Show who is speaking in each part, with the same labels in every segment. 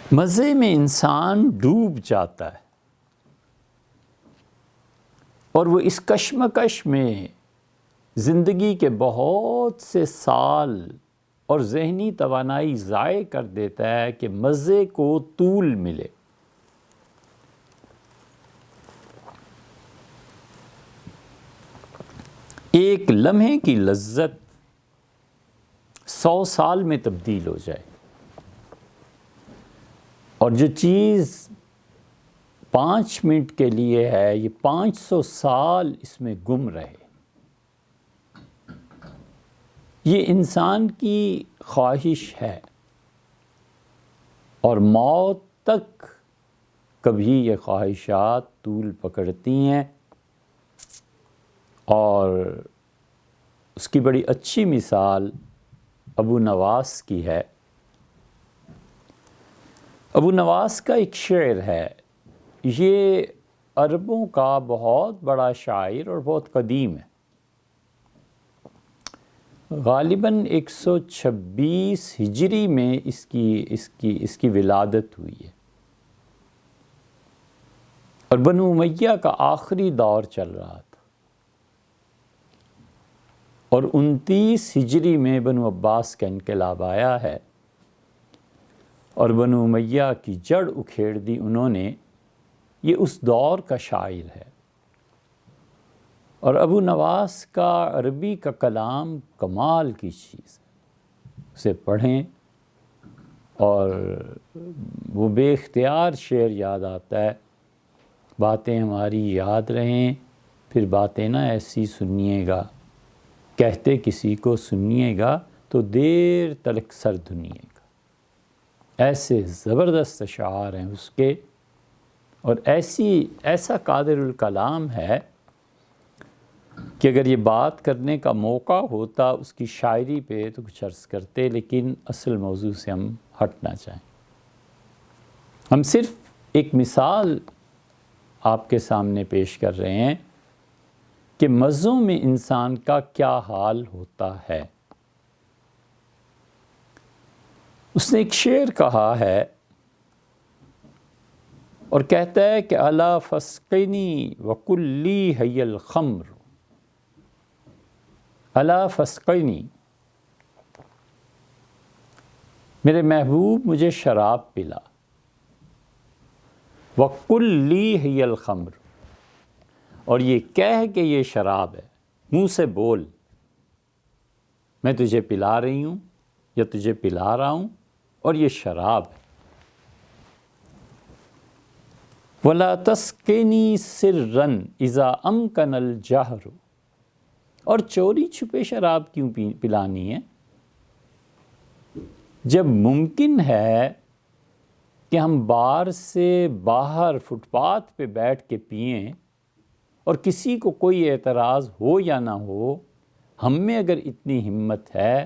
Speaker 1: مزے میں انسان ڈوب جاتا ہے اور وہ اس کشمکش میں زندگی کے بہت سے سال اور ذہنی توانائی ضائع کر دیتا ہے کہ مزے کو طول ملے۔ ایک لمحے کی لذت 100 سال میں تبدیل ہو جائے اور جو چیز 5 منٹ کے لیے ہے یہ 500 سال اس میں گم رہے۔ یہ انسان کی خواہش ہے اور موت تک کبھی یہ خواہشات طول پکڑتی ہیں، اور اس کی بڑی اچھی مثال ابو نواس کی ہے۔ ابو نواس کا ایک شعر ہے، یہ عربوں کا بہت بڑا شاعر اور بہت قدیم ہے، غالباً 126 ہجری میں اس کی ولادت ہوئی ہے، اور بنو امیہ کا آخری دور چل رہا تھا، اور 29 ہجری میں بنو عباس کا انقلاب آیا ہے اور بنو امیہ کی جڑ اکھیڑ دی انہوں نے۔ یہ اس دور کا شاعر ہے، اور ابو نواس کا عربی کا کلام کمال کی چیز ہے، اسے پڑھیں اور وہ بے اختیار شعر یاد آتا ہے، باتیں ہماری یاد رہیں، پھر باتیں نہ ایسی سنیے گا، کہتے کسی کو سنیے گا تو دیر تلک سر دھنیے گا۔ ایسے زبردست اشعار ہیں اس کے، اور ایسا قادر الکلام ہے کہ اگر یہ بات کرنے کا موقع ہوتا اس کی شاعری پہ تو کچھ عرض کرتے، لیکن اصل موضوع سے ہم ہٹنا چاہیں۔ ہم صرف ایک مثال آپ کے سامنے پیش کر رہے ہیں کہ مزوں میں انسان کا کیا حال ہوتا ہے۔ اس نے ایک شعر کہا ہے اور کہتا ہے کہ الا فاسقنی وقل لی ہی الخمر، الا فاسقنی، میرے محبوب مجھے شراب پلا، وقل لی ہی الخمر، اور یہ کہہ کہ یہ شراب ہے، منہ سے بول میں تجھے پلا رہی ہوں یا تجھے پلا رہا ہوں اور یہ شراب ہے۔ وَلَا تَسْقِنِي سِرًّا إِذَا أَمْكَنَ الْجَهْرُ، اور چوری چھپے شراب کیوں پلانی ہے؟ جب ممکن ہے کہ ہم بار سے باہر فٹ پاتھ پہ بیٹھ کے پئیں اور کسی کو کوئی اعتراض ہو یا نہ ہو، ہم میں اگر اتنی ہمت ہے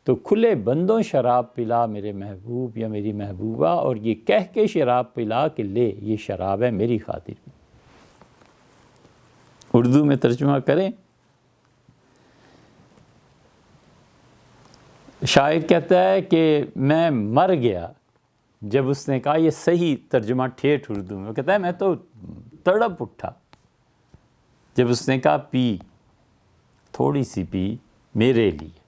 Speaker 1: تو کھلے بندوں شراب پلا میرے محبوب یا میری محبوبہ، اور یہ کہہ کے شراب پلا کہ لے یہ شراب ہے میری خاطر بھی۔ اردو میں ترجمہ کریں، شاعر کہتا ہے کہ میں مر گیا، جب اس نے کہا، یہ صحیح ترجمہ ٹھیٹھ اردو میں، وہ کہتا ہے میں تو تڑپ اٹھا جب اس نے کہا پی، تھوڑی سی پی میرے لیے۔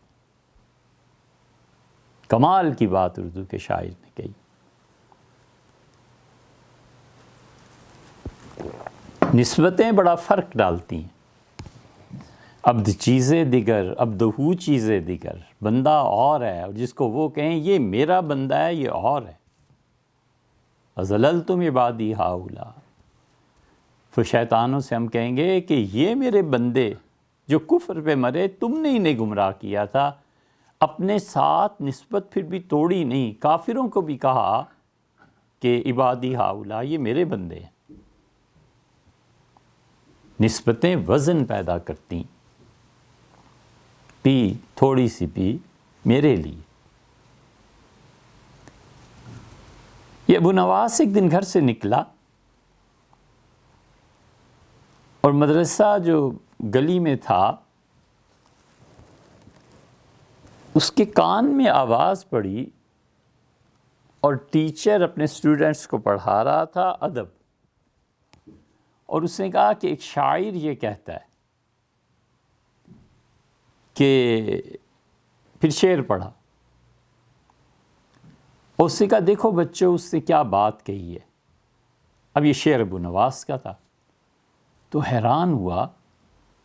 Speaker 1: کمال کی بات اردو کے شاعر نے کہی۔ نسبتیں بڑا فرق ڈالتی ہیں، عبد چیزیں دیگر، عبدہو چیزیں دیگر، بندہ اور ہے، اور جس کو وہ کہیں یہ میرا بندہ ہے یہ اور ہے۔ اَزَلَلْتُمْ عِبَادِي ہَؤُلَاء، پھر شیطانوں سے ہم کہیں گے کہ یہ میرے بندے جو کفر پہ مرے تم نے انہیں گمراہ کیا تھا، اپنے ساتھ نسبت پھر بھی توڑی نہیں، کافروں کو بھی کہا کہ عبادی ہاؤلا، یہ میرے بندے ہیں۔ نسبتیں وزن پیدا کرتی، پی تھوڑی سی پی میرے لیے۔ یہ ابو نواس ایک دن گھر سے نکلا اور مدرسہ جو گلی میں تھا اس کے کان میں آواز پڑی اور ٹیچر اپنے اسٹوڈنٹس کو پڑھا رہا تھا ادب، اور اس نے کہا کہ ایک شاعر یہ کہتا ہے کہ پھر شعر پڑھا، اور اس نے کہا دیکھو بچوں اس نے کیا بات کہی ہے۔ اب یہ شعر ابو نواس کا تھا، تو حیران ہوا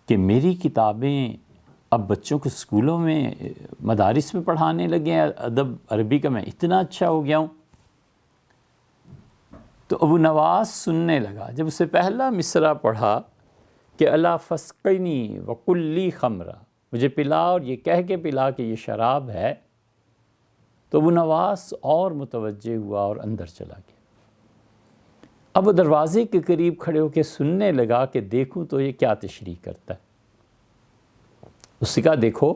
Speaker 1: کہ میری کتابیں اب بچوں کو اسکولوں میں مدارس میں پڑھانے لگے ہیں، ادب عربی کا میں اتنا اچھا ہو گیا ہوں۔ تو ابو نواس سننے لگا، جب اسے پہلا مصرع پڑھا کہ الا فسقنی وقل لی خمرہ، مجھے پلا اور یہ کہہ کے پلا کہ یہ شراب ہے، تو ابو نواس اور متوجہ ہوا اور اندر چلا گیا۔ اب وہ دروازے کے قریب کھڑے ہو کے سننے لگا کہ دیکھوں تو یہ کیا تشریح کرتا ہے۔ اس نے کہا دیکھو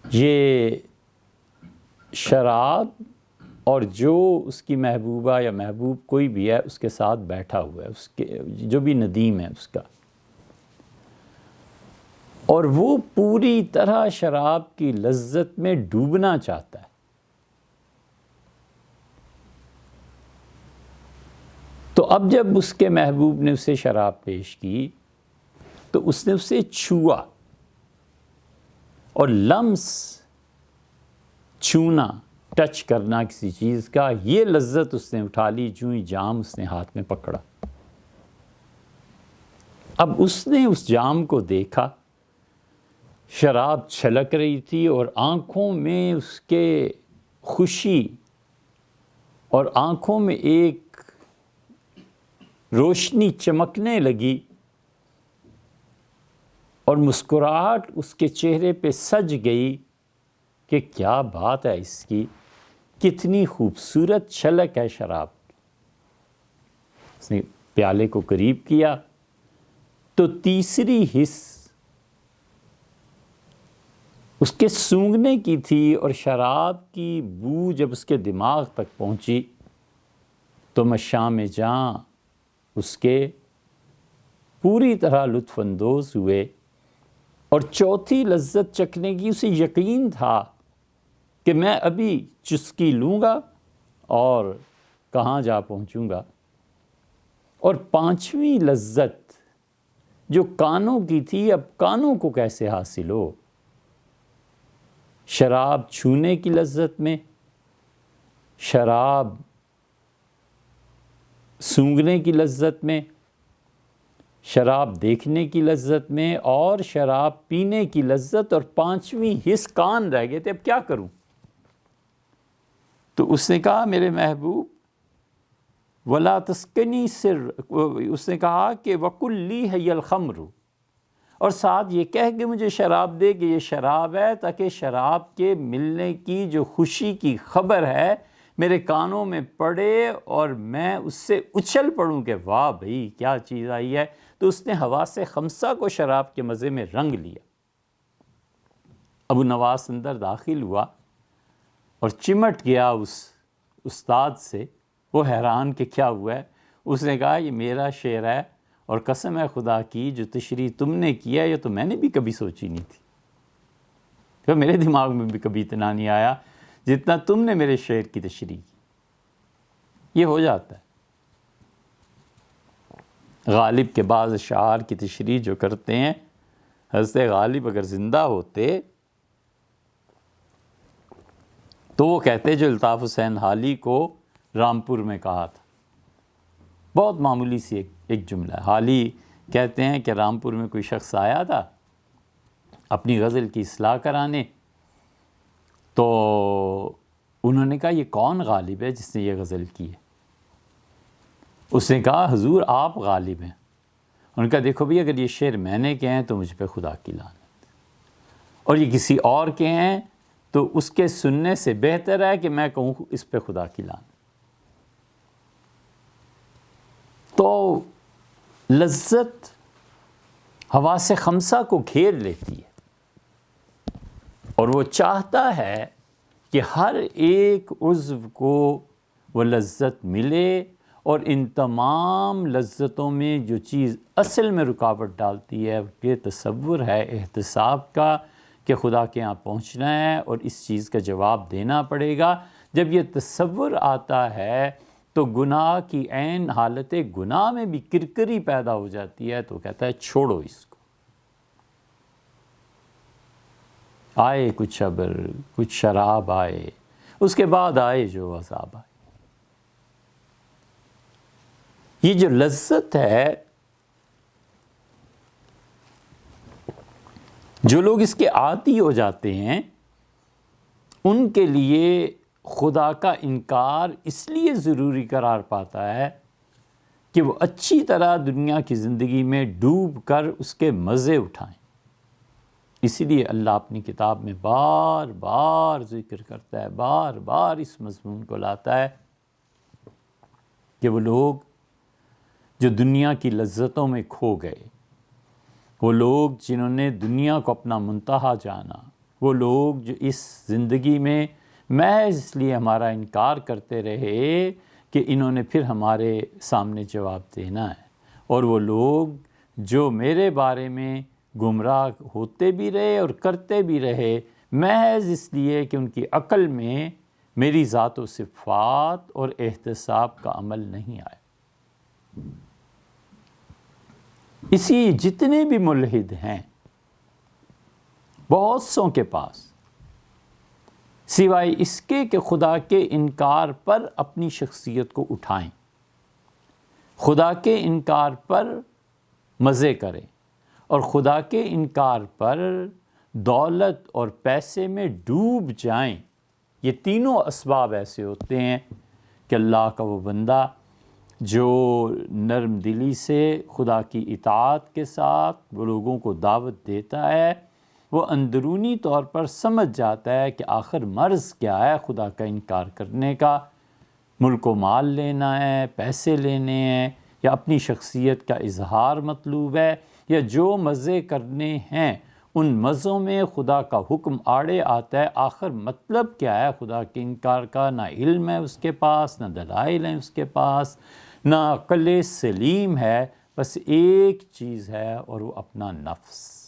Speaker 1: یہ شراب اور جو اس کی محبوبہ یا محبوب کوئی بھی ہے اس کے ساتھ بیٹھا ہوا ہے، اس کے جو بھی ندیم ہے اس کا، اور وہ پوری طرح شراب کی لذت میں ڈوبنا چاہتا ہے۔ تو اب جب اس کے محبوب نے اسے شراب پیش کی تو اس نے اسے چھوا، اور لمس، چھونا، ٹچ کرنا کسی چیز کا، یہ لذت اس نے اٹھا لی جو ہی جام اس نے ہاتھ میں پکڑا۔ اب اس نے اس جام کو دیکھا، شراب چھلک رہی تھی اور آنکھوں میں اس کے خوشی اور آنکھوں میں ایک روشنی چمکنے لگی، اور مسکراہٹ اس کے چہرے پہ سج گئی کہ کیا بات ہے اس کی، کتنی خوبصورت چھلک ہے شراب۔ اس نے پیالے کو قریب کیا تو تیسری حس اس کے سونگھنے کی تھی، اور شراب کی بو جب اس کے دماغ تک پہنچی تو مشام جاں اس کے پوری طرح لطف اندوز ہوئے، اور چوتھی لذت چکھنے کی اسے یقین تھا کہ میں ابھی چسکی لوں گا اور کہاں جا پہنچوں گا۔ اور پانچویں لذت جو کانوں کی تھی، اب کانوں کو کیسے حاصل ہو؟ شراب چھونے کی لذت میں، شراب سونگھنے کی لذت میں، شراب دیکھنے کی لذت میں، اور شراب پینے کی لذت، اور پانچویں حس کان رہ گئے تھے۔ اب کیا کروں؟ تو اس نے کہا میرے محبوب ولا تسکنی سر، اس نے کہا کہ وقل لی ہے الخمر، اور ساتھ یہ کہہ کہ مجھے شراب دے کہ یہ شراب ہے، تاکہ شراب کے ملنے کی جو خوشی کی خبر ہے میرے کانوں میں پڑے اور میں اس سے اچھل پڑوں کہ واہ بھئی کیا چیز آئی ہے۔ تو اس نے حواس خمسہ کو شراب کے مزے میں رنگ لیا۔ ابو نواس اندر داخل ہوا اور چمٹ گیا اس استاد سے، وہ حیران کہ کیا ہوا ہے۔ اس نے کہا یہ میرا شعر ہے، اور قسم ہے خدا کی جو تشریح تم نے کیا یہ تو میں نے بھی کبھی سوچی نہیں تھی، تو میرے دماغ میں بھی کبھی اتنا نہیں آیا جتنا تم نے میرے شعر کی تشریح کی۔ یہ ہو جاتا ہے۔ غالب کے بعض اشعار کی تشریح جو کرتے ہیں، حضرت غالب اگر زندہ ہوتے تو وہ کہتے جو الطاف حسین حالی کو رامپور میں کہا تھا، بہت معمولی سی ایک جملہ ہے۔ حالی کہتے ہیں کہ رامپور میں کوئی شخص آیا تھا اپنی غزل کی اصلاح کرانے، تو انہوں نے کہا یہ کون غالب ہے جس نے یہ غزل کی ہے؟ اس نے کہا حضور آپ غالب ہیں۔ انہوں نے کہا دیکھو بھی اگر یہ شعر میں نے کہے ہیں تو مجھ پہ خدا کی لعنت، اور یہ کسی اور کے ہیں تو اس کے سننے سے بہتر ہے کہ میں کہوں اس پہ خدا کی لعنت۔ تو لذت حواس خمسہ کو گھیر لیتی ہے، اور وہ چاہتا ہے کہ ہر ایک عضو کو وہ لذت ملے، اور ان تمام لذتوں میں جو چیز اصل میں رکاوٹ ڈالتی ہے یہ تصور ہے احتساب کا، کہ خدا کے ہاں پہنچنا ہے اور اس چیز کا جواب دینا پڑے گا۔ جب یہ تصور آتا ہے تو گناہ کی عین حالت گناہ میں بھی کرکری پیدا ہو جاتی ہے، تو کہتا ہے چھوڑو اس کو۔ آئے کچھ ابر، کچھ شراب آئے، اس کے بعد آئے جو عذاب آئے۔ یہ جو لذت ہے، جو لوگ اس کے عادی ہو جاتے ہیں ان کے لیے خدا کا انکار اس لیے ضروری قرار پاتا ہے کہ وہ اچھی طرح دنیا کی زندگی میں ڈوب کر اس کے مزے اٹھائیں۔ اسی لیے اللہ اپنی کتاب میں بار بار ذکر کرتا ہے، بار بار اس مضمون کو لاتا ہے کہ وہ لوگ جو دنیا کی لذتوں میں کھو گئے، وہ لوگ جنہوں نے دنیا کو اپنا منتہا جانا، وہ لوگ جو اس زندگی میں محض اس لیے ہمارا انکار کرتے رہے کہ انہوں نے پھر ہمارے سامنے جواب دینا ہے، اور وہ لوگ جو میرے بارے میں گمراہ ہوتے بھی رہے اور کرتے بھی رہے محض اس لیے کہ ان کی عقل میں میری ذات و صفات اور احتساب کا عمل نہیں آئے۔ اسی جتنے بھی ملحد ہیں، بہت سوں کے پاس سوائے اس کے کہ خدا کے انکار پر اپنی شخصیت کو اٹھائیں، خدا کے انکار پر مزے کریں، اور خدا کے انکار پر دولت اور پیسے میں ڈوب جائیں، یہ تینوں اسباب ایسے ہوتے ہیں کہ اللہ کا وہ بندہ جو نرم دلی سے خدا کی اطاعت کے ساتھ وہ لوگوں کو دعوت دیتا ہے، وہ اندرونی طور پر سمجھ جاتا ہے کہ آخر مرض کیا ہے خدا کا انکار کرنے کا۔ ملک و مال لینا ہے، پیسے لینے ہیں، یا اپنی شخصیت کا اظہار مطلوب ہے، یا جو مزے کرنے ہیں ان مزوں میں خدا کا حکم آڑے آتا ہے۔ آخر مطلب کیا ہے خدا کے انکار کا؟ نہ علم ہے اس کے پاس، نہ دلائل ہیں اس کے پاس، نہ عقل سلیم ہے، بس ایک چیز ہے اور وہ اپنا نفس۔